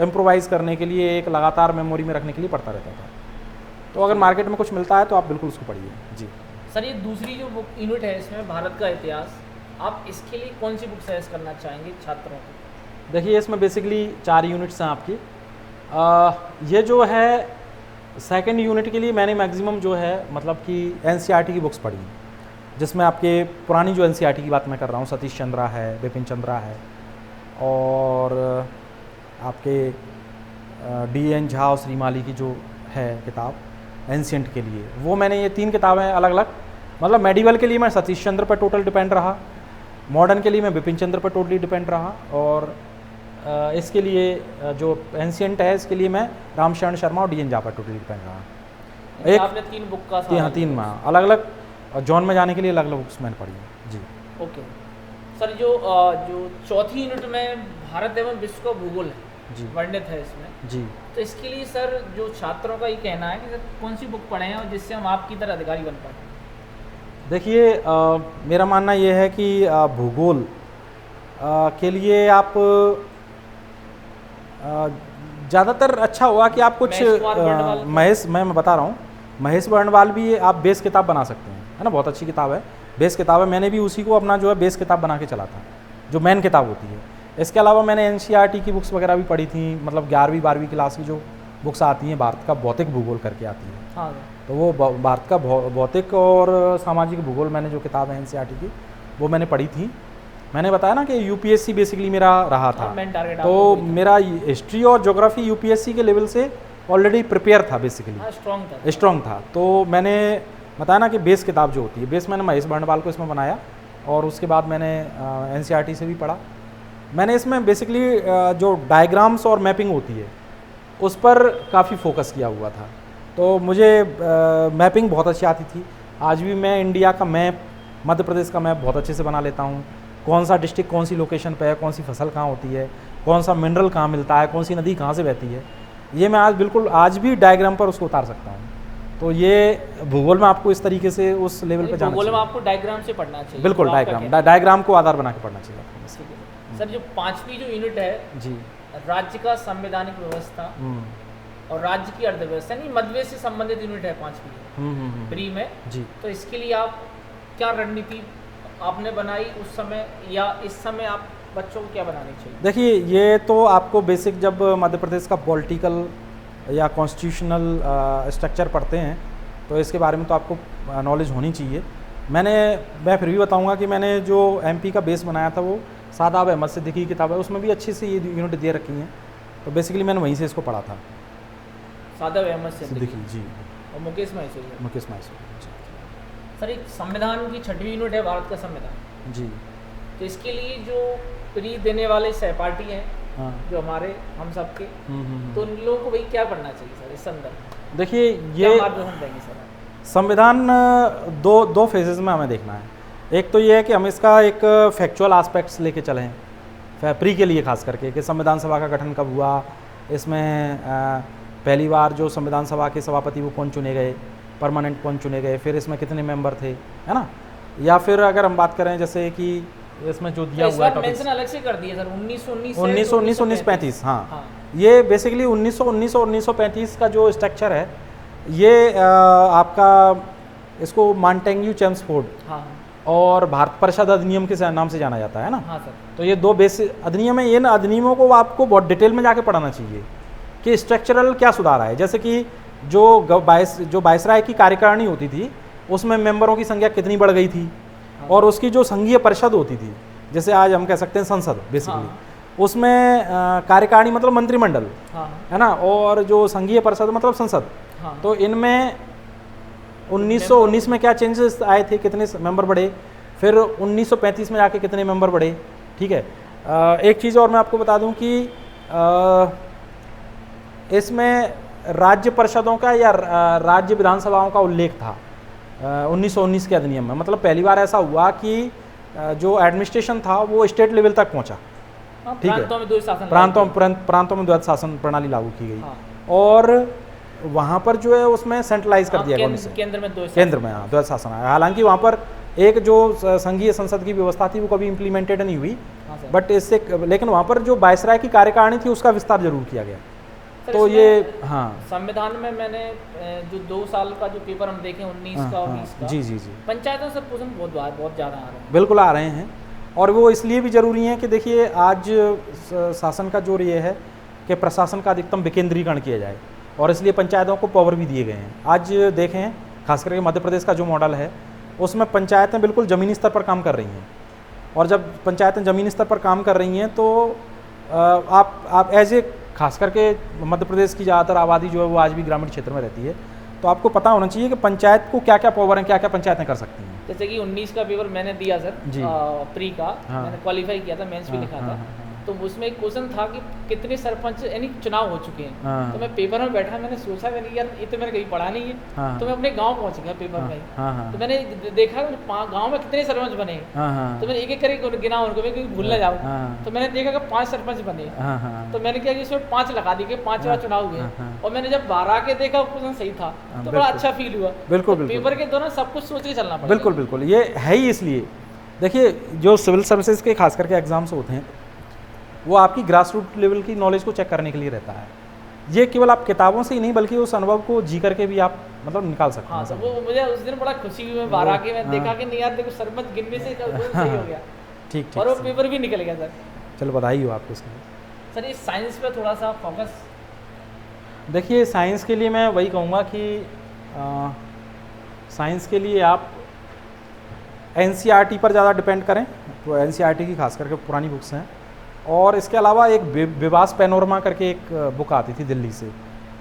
इम्प्रोवाइज़ करने के लिए, एक लगातार मेमोरी में रखने के लिए पढ़ता रहता था। तो अगर मार्केट में कुछ मिलता है तो आप बिल्कुल उसको पढ़िए। जी सर, ये दूसरी जो बुक यूनिट है इसमें भारत का इतिहास, आप इसके लिए कौन सी बुक सजेस्ट करना चाहेंगे छात्रों को? देखिए, इसमें बेसिकली 4 यूनिट्स हैं आपकी। ये जो है सेकंड यूनिट के लिए मैंने मैक्सिमम जो है मतलब कि एनसीईआरटी की बुक्स पढ़ी, जिसमें आपके पुरानी जो एनसीईआरटी की बात मैं कर रहा हूँ, सतीश चंद्रा है, बिपिन चंद्रा है, और आपके DN झा और श्रीमाली की जो है किताब एंशिएंट के लिए, वो मैंने ये 3 किताबें अलग अलग, मतलब मेडिवल के लिए मैं सतीश चंद्र पर टोटल डिपेंड रहा, मॉडर्न के लिए मैं बिपिन चंद्र पर टोटली डिपेंड रहा, और इसके लिए जो एंशिएंट है इसके लिए मैं रामशरण शर्मा और DN झा पर टोटली डिपेंड रहा। एक आपने 3 बुक का हाँ, 3 में अलग अलग, और जॉन में जाने के लिए अलग अलग बुक्स मैंने पढ़ी है। जी ओके सर, जो चौथी यूनिट में भारत एवं विश्व का भूगोल है जी वर्णित है इसमें जी, तो इसके लिए सर जो छात्रों का ये कहना है कि सर कौन सी बुक पढ़ें और जिससे हम आपकी तरह अधिकारी बन पाए? देखिए, मेरा मानना ये है कि भूगोल के लिए आप ज़्यादातर अच्छा होगा कि आप कुछ मैं बता रहा हूँ, महेश वर्णवाल भी आप बेस किताब बना सकते हैं, है ना, बहुत अच्छी किताब है, बेस किताब है। मैंने भी उसी को अपना जो है बेस किताब बना के चला था, जो मेन किताब होती है। इसके अलावा मैंने एनसीईआरटी की बुक्स वगैरह भी पढ़ी थी, मतलब 11वीं 12वीं क्लास की जो बुक्स आती हैं, भारत का भौतिक भूगोल करके आती है। हाँ, तो वो भारत का भौतिक और सामाजिक भूगोल मैंने जो किताब है एनसीईआरटी की, वो मैंने पढ़ी थी। मैंने बताया ना कि यूपीएससी बेसिकली मेरा रहा था, तो मेरा हिस्ट्री और ज्योग्राफी यूपीएससी के लेवल से ऑलरेडी प्रिपेयर था, बेसिकली स्ट्रॉन्ग था। तो मैंने बताया ना कि बेस किताब जो होती है, बेस मैंने महेश वर्णवाल को इसमें बनाया, और उसके बाद मैंने एनसीईआरटी से भी पढ़ा। मैंने इसमें बेसिकली जो डायग्राम्स और मैपिंग होती है उस पर काफ़ी फोकस किया हुआ था, तो मुझे मैपिंग बहुत अच्छी आती थी। आज भी मैं इंडिया का मैप, मध्य प्रदेश का मैप बहुत अच्छे से बना लेता हूँ, कौन सा डिस्ट्रिक्ट कौन सी लोकेशन पे है, कौन सी फसल कहाँ होती है, कौन सा मिनरल कहाँ मिलता है, कौन सी नदी कहाँ से बहती है, ये मैं आज भी डायग्राम पर उसको उतार सकता हूँ। तो ये भूगोल में आपको इस तरीके से उस लेवल पे जाना चाहिए। भूगोल में आपको डायग्राम से पढ़ना चाहिए, बिल्कुल, डायग्राम को आधार बना के पढ़ना चाहिए। सर, जो 5वीं जो यूनिट है जी, राज्य का संवैधानिक व्यवस्था और राज्य की अर्थव्यवस्था, नहीं मध्य से संबंधित यूनिट है 5वीं प्री में जी। तो इसके लिए आप क्या रणनीति आपने बनाई उस समय, या इस समय आप बच्चों को क्या बनानी चाहिए? देखिए, ये तो आपको बेसिक जब मध्य प्रदेश का पॉलिटिकल या कॉन्स्टिट्यूशनल स्ट्रक्चर पढ़ते हैं तो इसके बारे में तो आपको नॉलेज होनी चाहिए। मैं फिर भी बताऊंगा कि मैंने जो एमपी का बेस बनाया था वो सादाब अहमद सिद्दीकी की किताब है, उसमें भी अच्छी सी ये यूनिट दे रखी हैं, तो बेसिकली मैंने वहीं से इसको पढ़ा था। सादाब अहमद सिद्दीकी जी, और मुकेश माहेश्वरी। सर, एक संविधान की 6वीं यूनिट है भारत का संविधान जी, तो इसके लिए जो प्री देने वाले सहपाठी हैं, हाँ, जो हमारे हम सबके, तो उन लोगों को भाई क्या करना चाहिए सर इस संदर्भ? देखिए, ये मार्गदर्शन देंगे सर? संविधान दो फेजेस में हमें देखना है। एक तो ये है कि हम इसका एक फैक्चुअल एस्पेक्ट्स लेके चलें, प्री के लिए खास करके, कि संविधान सभा का गठन कब हुआ, इसमें पहली बार जो संविधान सभा के सभापति वो कौन चुने गए, परमानेंट कौन चुने गए, फिर इसमें कितने मेंबर थे, है ना। या फिर अगर हम बात करें जैसे कि इसमें जो दिया हुआ है मेंशन अलग से कर दिया सर, 1919-1935, हाँ, ये बेसिकली 1919 और 1935 का जो स्ट्रक्चर है, ये आपका इसको मॉन्टेग्यू चेम्सफोर्ड, हाँ, और भारत परिषद अधिनियम के नाम से जाना जाता है ना। हाँ सर। तो ये 2 बेसिक अधिनियम है। इन अधिनियमों को आपको बहुत डिटेल में जाके पढ़ना चाहिए कि स्ट्रक्चरल क्या सुधार आए। जैसे कि जो वायसराय की कार्यकारिणी होती थी उसमें मेंबरों की संख्या कितनी बढ़ गई थी, और उसकी जो संघीय परिषद होती थी, जैसे आज हम कह सकते हैं संसद बेसिकली, उसमें कार्यकारिणी मतलब मंत्रिमंडल हाँ है ना, और जो संघीय परिषद मतलब संसद, हाँ। तो इनमें 1919 में क्या चेंजेस आए थे, कितने मेंबर बढ़े, फिर 1935 में जाके कितने मेंबर बढ़े। ठीक है, एक चीज़ और मैं आपको बता दूं कि इसमें राज्य परिषदों का या राज्य विधानसभाओं का उल्लेख था 1919 के अधिनियम में। मतलब पहली बार ऐसा हुआ कि जो एडमिनिस्ट्रेशन था वो स्टेट लेवल तक पहुंचा। ठीक है, प्रांतों में द्वैध शासन प्रांतों में द्वैध शासन प्रणाली लागू की गई। हाँ। और वहाँ पर जो है उसमें सेंट्रलाइज कर दिया गया उनसे, केंद्र में द्वैध केंद्र में हाँ द्वैध शासन आया। हालांकि वहाँ पर एक जो संघीय संसद की व्यवस्था थी वो कभी इम्प्लीमेंटेड नहीं हुई, हाँ सर। बट इससे लेकिन वहाँ पर जो वायसराय की कार्यकारिणी थी उसका विस्तार जरूर किया गया। सर, तो इसमें ये हाँ संविधान में मैंने जो 2 साल का जो पेपर हम देखे 19 का और 20 का, जी जी जी पंचायतों से पोषण बहुत ज़्यादा आ रहे हैं। बिल्कुल आ रहे हैं, और वो इसलिए भी ज़रूरी है कि देखिए आज शासन का जो ये है कि प्रशासन का अधिकतम विकेंद्रीकरण किया जाए, और इसलिए पंचायतों को पावर भी दिए गए हैं। आज देखें खास करके मध्य प्रदेश का जो मॉडल है उसमें पंचायतें बिल्कुल ज़मीनी स्तर पर काम कर रही हैं, और जब पंचायतें ज़मीनी स्तर पर काम कर रही हैं तो आप एज ए खास करके मध्य प्रदेश की ज़्यादातर आबादी जो है वो आज भी ग्रामीण क्षेत्र में रहती है, तो आपको पता होना चाहिए कि पंचायत को क्या क्या पावर हैं, क्या क्या पंचायतें कर सकती हैं। जैसे कि 19 का पेपर मैंने दिया सर जी। प्री का, हाँ। मैंने क्वालिफाई किया था, मेंस भी लिखा था। तो उसमें एक क्वेश्चन था कि कितने सरपंच यानी चुनाव हो चुके हैं। हाँ। तो मैं पेपर में बैठा, मैंने सोचा मैंने यार ये तो मैंने कहीं पढ़ा नहीं है। हाँ। तो मैं अपने गांव पहुंच गया पेपर में ही। हाँ। तो मैंने देखा गांव में कितने सरपंच बने, हाँ। तो मैंने एक एक करके गिना उनको, मैं कहीं भूल ना जाऊँ। हाँ। तो मैंने देखा कि 5 सरपंच बने। हाँ। तो मैंने क्या कि इसमें 5 लगा दी कि 5 बार चुनाव हुए। हाँ। और मैंने जब 12 के देखा क्वेश्चन सही था तो बड़ा अच्छा फील हुआ। बिल्कुल, तो बिल्कुल। पेपर के दौरान सब कुछ सोच के चलना पड़ेगा। बिल्कुल बिल्कुल, ये है ही। इसलिए देखिए जो सिविल सर्विसेज के खास करके एग्जाम्स होते हैं वो आपकी ग्रास रूट लेवल की नॉलेज को चेक करने के लिए रहता है। ये केवल आप किताबों से ही नहीं बल्कि उस अनुभव को जी करके भी आप मतलब निकाल सकते हैं। हाँ, तो वो मुझे उस दिन बड़ा खुशी हुई। मैं 12 के मैं देखा कि नहीं यार देखो सरपंच गिनने से सही हो गया। ठीक और वो पेपर भी निकल गया सर। चलो बधाई हो आपको इसके लिए। सर ये साइंस पे थोड़ा सा फोकस। देखिए साइंस के लिए मैं वही कहूँगा कि साइंस के लिए आप एनसीईआरटी पर ज़्यादा डिपेंड करें। तो एनसीईआरटी की खास करके पुरानी बुक्स हैं, और इसके अलावा एक विवास पैनोरमा करके एक बुक आती थी दिल्ली से,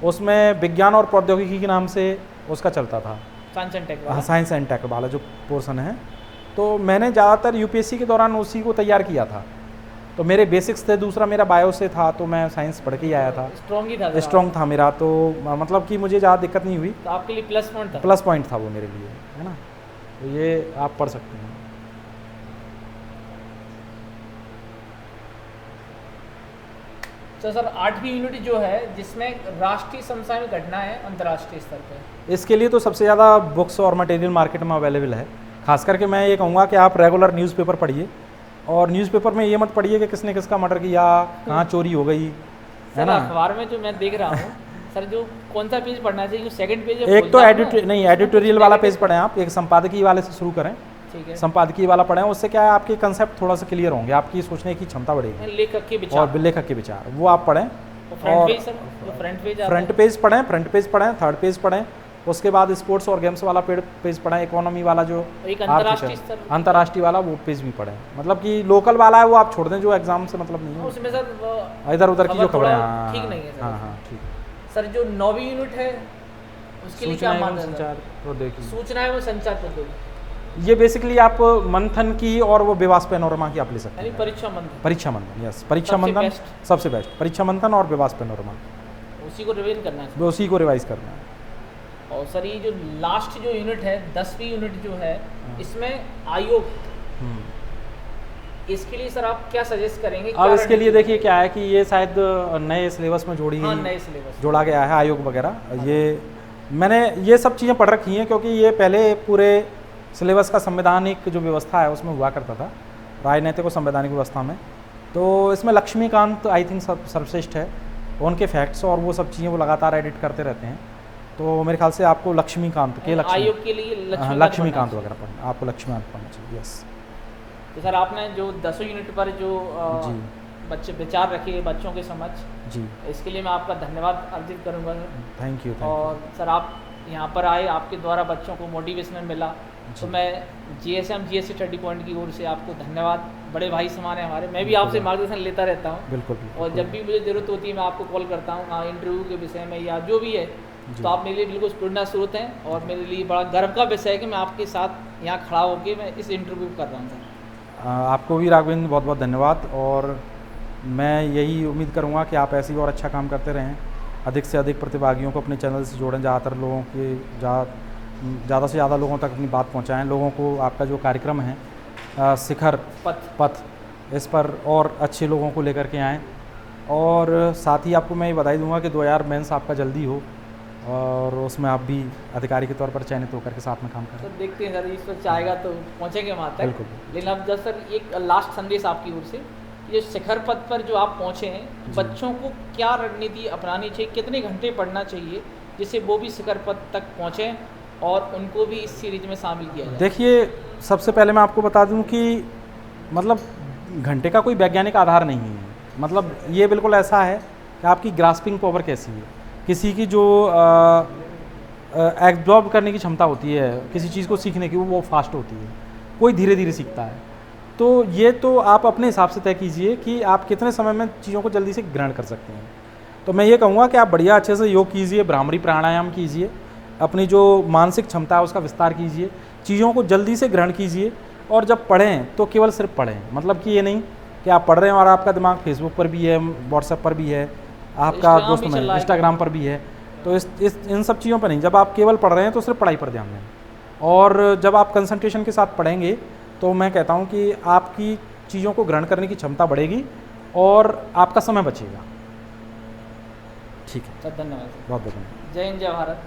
उसमें विज्ञान और प्रौद्योगिकी के नाम से उसका चलता था, साइंस एंड टेक। हाँ साइंस एंड टेक वाला जो पोर्सन है। तो मैंने ज़्यादातर यूपीएससी के दौरान उसी को तैयार किया था। तो मेरे बेसिक्स थे, दूसरा मेरा बायो से था, तो मैं साइंस पढ़ के ही आया था। स्ट्रॉन्ग ही था, स्ट्रॉन्ग था मेरा, तो मतलब कि मुझे ज़्यादा दिक्कत नहीं हुई। तो आपके लिए प्लस पॉइंट था। प्लस पॉइंट था वो मेरे लिए, है ना। तो ये आप पढ़ सकते हैं। तो सर 8वीं यूनिट जो है जिसमें राष्ट्रीय समसामयिक घटना है अंतर्राष्ट्रीय स्तर पे, इसके लिए तो सबसे ज़्यादा बुक्स और मटेरियल मार्केट में अवेलेबल है। खास करके मैं ये कहूँगा कि आप रेगुलर न्यूज़पेपर पढ़िए, और न्यूज़पेपर में ये मत पढ़िए कि किसने किसका मर्डर किया, कहाँ चोरी हो गई, है ना। अखबार में जो मैं देख रहा हूँ सर, जो कौन सा पेज पढ़ना चाहिए? सेकंड पेज एक तो एडिटोरियल वाला पेज पढ़ें आप, एक संपादकीय वाले से शुरू करें। ठीक है, संपादकीय वाला पढ़ें, उससे क्या है आपके कंसेप्ट थोड़ा सा क्लियर होंगे, आपकी सोचने की क्षमता बढ़ेगी, लेखक के विचार और लेखक के विचार वो आप पढ़ें। Front page sir, front page पढ़ें, फ्रंट पेज पढ़ें, थर्ड पेज पढ़ें, उसके बाद स्पोर्ट्स और गेम्स वाला पेज पढ़ें, इकोनॉमी वाला जो एक अंतर्राष्ट्रीय स्तर, अंतर्राष्ट्रीय वाला वो पेज भी पढ़ें। मतलब कि लोकल वाला है वो आप छोड़ दें, जो एग्जाम से मतलब नहीं है उसमें सर इधर उधर की जो खबरें। हाँ, ठीक नहीं है सर। हाँ ठीक। सर जो 9वीं यूनिट है उसके लिए क्या मानदंड है? सूचना है वो संचार प्रौद्योगिकी, ये बेसिकली आप मंथन की और वो विवास पैनोरमा की आप ले सकते हैं। परीक्षा मंथन, परीक्षा मंथन, यस परीक्षा मंथन सबसे बेस्ट। परीक्षा मंथन और विवास पैनोरमा, उसी को रिवीजन करना है, उसी को रिवाइज करना है। और सर ये जो लास्ट जो यूनिट है 10वीं यूनिट जो है इसमें आयोग, इसके लिए सर आप क्या सजेस्ट करेंगे? अब इसके लिए देखिए क्या है कि ये शायद नए सिलेबस में जोड़ी हाँ, नए सिलेबस जोड़ा गया है आयोग वगैरह। ये मैंने ये सब चीज़ें पढ़ रखी हैं, क्योंकि ये पहले पूरे सिलेबस का संवैधानिक जो व्यवस्था है उसमें हुआ करता था, राजनीतिक और संवैधानिक व्यवस्था में। तो इसमें लक्ष्मीकांत आई थिंक सर्वश्रेष्ठ है, उनके फैक्ट्स और वो सब चीज़ें वो लगातार एडिट करते रहते हैं। तो मेरे ख्याल से आपको लक्ष्मीकांत के आयोग के लिए लक्ष्मीकांत वगैरह पढ़ना, आपको लक्ष्मीकांत पढ़ना चाहिए। यस। तो सर आपने जो 10वीं यूनिट पर जो बच्चे विचार रखे बच्चों के समझ, जी इसके लिए मैं आपका धन्यवाद अर्जित करूंगा सर। Thank you. और सर आप यहाँ पर आए, आपके द्वारा बच्चों को मोटिवेशन मिला, तो मैं GSM GS स्टडी पॉइंट की ओर से आपको धन्यवाद, बड़े भाई समान है हमारे। मैं भी आपसे मार्गदर्शन लेता रहता हूँ, बिल्कुल और जब भी मुझे ज़रूरत होती है मैं आपको कॉल करता हूँ, हाँ इंटरव्यू के विषय में या जो भी है, तो आप मेरे लिए बिल्कुल प्रेरणा स्रोत हैं, और मेरे लिए बड़ा गर्व का विषय है कि मैं आपके साथ यहाँ खड़ा होकर मैं इस इंटरव्यू कर रहा हूँ सर। आपको भी राघवेंद्र बहुत बहुत धन्यवाद, और मैं यही उम्मीद करूँगा कि आप ऐसे ही और अच्छा काम करते रहें, अधिक से अधिक प्रतिभागियों को अपने चैनल से जोड़ें, ज़्यादातर लोगों के ज़्यादा से ज़्यादा लोगों तक अपनी बात पहुँचाएँ, लोगों को आपका जो कार्यक्रम है शिखर पथ इस पर और अच्छे लोगों को लेकर के आएँ। और साथ ही आपको मैं ये बधाई दूंगा कि 2000 मेंस आपका जल्दी हो, और उसमें आप भी अधिकारी के तौर पर चयनित होकर के साथ में काम करें। सर देखते हैं सर, ईश्वर चाहेगा तो पहुँचेंगे वहाँ तक। बिल्कुल। लेकिन अब जब सर एक लास्ट संदेश आपकी ओर से, ये शिखर पथ पर जो आप पहुँचे हैं, बच्चों को क्या रणनीति अपनानी चाहिए, कितने घंटे पढ़ना चाहिए जिससे वो भी शिखर पथ तक पहुँचें और उनको भी इस सीरीज में शामिल किया जाए? देखिए, सबसे पहले मैं आपको बता दूं कि मतलब घंटे का कोई वैज्ञानिक आधार नहीं है। मतलब ये बिल्कुल ऐसा है कि आपकी ग्रास्पिंग पावर कैसी है, किसी की जो एब्जॉर्ब करने की क्षमता होती है किसी चीज़ को सीखने की, वो फास्ट होती है, कोई धीरे धीरे सीखता है। तो ये तो आप अपने हिसाब से तय कीजिए कि आप कितने समय में चीज़ों को जल्दी से ग्रहण कर सकते हैं। तो मैं ये कहूँगा कि आप बढ़िया अच्छे से योग कीजिए, भ्रामरी प्राणायाम कीजिए, अपनी जो मानसिक क्षमता है उसका विस्तार कीजिए, चीज़ों को जल्दी से ग्रहण कीजिए, और जब पढ़ें तो केवल सिर्फ पढ़ें। मतलब कि ये नहीं कि आप पढ़ रहे हैं और आपका दिमाग फेसबुक पर भी है, व्हाट्सएप पर भी है, आपका दोस्त में इंस्टाग्राम पर भी है, तो इन सब चीज़ों पर नहीं। जब आप केवल पढ़ रहे हैं तो सिर्फ पढ़ाई पर ध्यान दें, और जब आप कंसंट्रेशन के साथ पढ़ेंगे तो मैं कहता हूँ कि आपकी चीज़ों को ग्रहण करने की क्षमता बढ़ेगी और आपका समय बचेगा। ठीक है सर, धन्यवाद। बहुत बहुत धन्यवाद। जय हिंद, जय भारत।